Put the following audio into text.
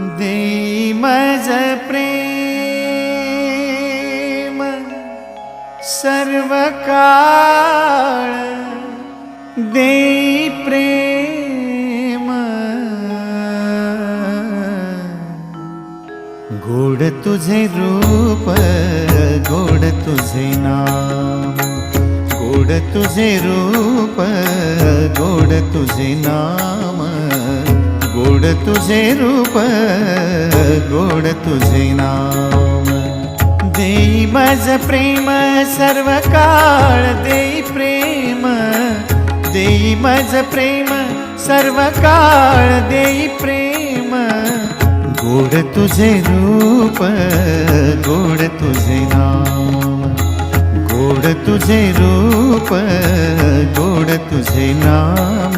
देई मज प्रेम सर्व काळ, देई प्रेम गोड तुझे रूप, गोड तुझे नाम, गोड तुझे रूप, गोड तुझे नाम, गोड तुझे रूप, गोड तुझे नाम। देई मज प्रेम सर्व काळ, देई प्रेम, देई मज प्रेम सर्व काळ, देई प्रेम गोड तुझे रूप, गोड तुझे नाम, गोड तुझे रूप, गोड तुझे नाम।